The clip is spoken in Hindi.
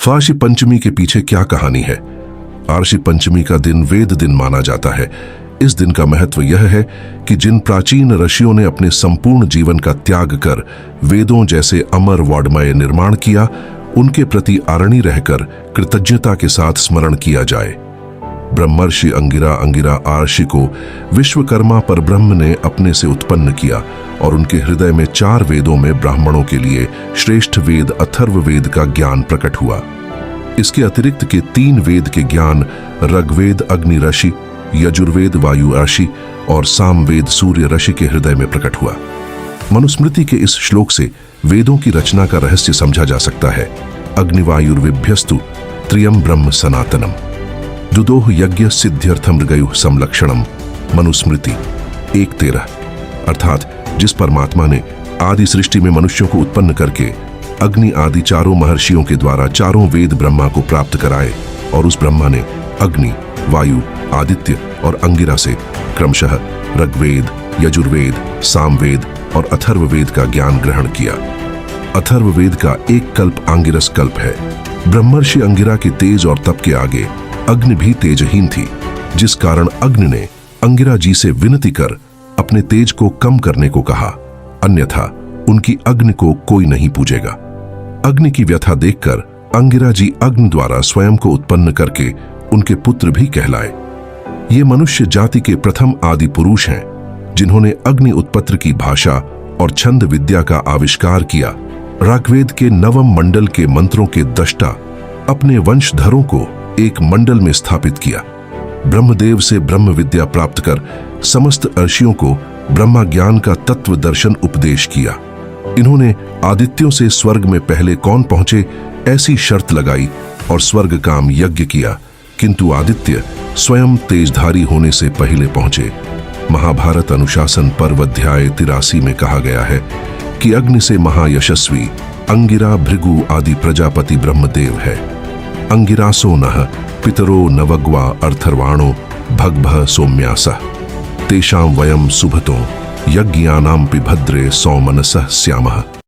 फाशी पंचमी के पीछे क्या कहानी है? आर्षि पंचमी का दिन वेद दिन माना जाता है। इस दिन का महत्व यह है कि जिन प्राचीन ऋषियों ने अपने संपूर्ण जीवन का त्याग कर वेदों जैसे अमर वाङ्मय निर्माण किया, उनके प्रति आरणी रहकर कृतज्ञता के साथ स्मरण किया जाए। ब्रह्मर्षि अंगिरा आर्षि को विश्वकर्मा परब्रह्म ने अपने से उत्पन्न किया और उनके हृदय में 4 वेदों में ब्राह्मणों के लिए श्रेष्ठ वेद अथर्ववेद का ज्ञान प्रकट हुआ। इसके अतिरिक्त के 3 वेद के ज्ञान ऋग्वेद अग्नि ऋषि, यजुर्वेद वायु ऋषि और सामवेद सूर्य ऋषि के हृदय में प्रकट हुआ। मनुस्मृति के इस श्लोक से वेदों की रचना का रहस्य समझा जा सकता है। अग्निवायुर्विभ्यस्तु त्रियम ब्रह्म सनातनम दुदोह यज्ञ सिद्ध्यर्थम ऋगयुः समलक्षणम। मनुस्मृति 1:13। अर्थात जिस परमात्मा ने आदि सृष्टि में मनुष्यों को उत्पन्न करके अग्नि आदि 4 महर्षियों के द्वारा 4 वेद ब्रह्मा को प्राप्त कराए और उस ब्रह्मा ने अग्नि, वायु, आदित्य और अंगिरा से क्रमशः ऋग्वेद, यजुर्वेद, सामवेद और अथर्ववेद का ज्ञान ग्रहण किया। अथर्ववेद का एक कल्प आंगिरस कल्प है। ब्रह्मर्षि अंगिरा के तेज और तप के आगे अग्नि भी तेजहीन थी, जिस कारण अग्नि ने अंगिरा जी से विनती कर अपने तेज को कम करने को कहा, अन्यथा उनकी अग्नि को कोई नहीं पूजेगा। अग्नि की व्यथा देखकर अंगिरा जी अग्नि द्वारा स्वयं को उत्पन्न करके उनके पुत्र भी कहलाए। ये मनुष्य जाति के प्रथम आदि पुरुष हैं, जिन्होंने अग्नि उत्पत्र की भाषा और छंद विद्या का आविष्कार किया। ऋग्वेद के 9वें मंडल के मंत्रों के दृष्टा अपने वंशधरों को एक मंडल में स्थापित किया। ब्रह्मदेव से ब्रह्म विद्या प्राप्त कर समस्त ऋषियों को ब्रह्मा ज्ञान का तत्व दर्शन उपदेश किया। इन्होंने आदित्यों से स्वर्ग में पहले कौन पहुंचे ऐसी शर्त लगाई और स्वर्ग काम यज्ञ किया, किंतु आदित्य स्वयं तेजधारी होने से पहले पहुंचे। महाभारत अनुशासन पर्व अध्याय 83 में कहा गया है कि अग्नि से महायशस्वी अंगिरा भृगु आदि प्रजापति ब्रह्मदेव है। अंगिरासो नः पितरो नवग्वा अर्थर्वाणो भग्भः सौम्यासः तेषां वयं सुभतो यज्ञानां भद्रे सौमनसः स्यामः।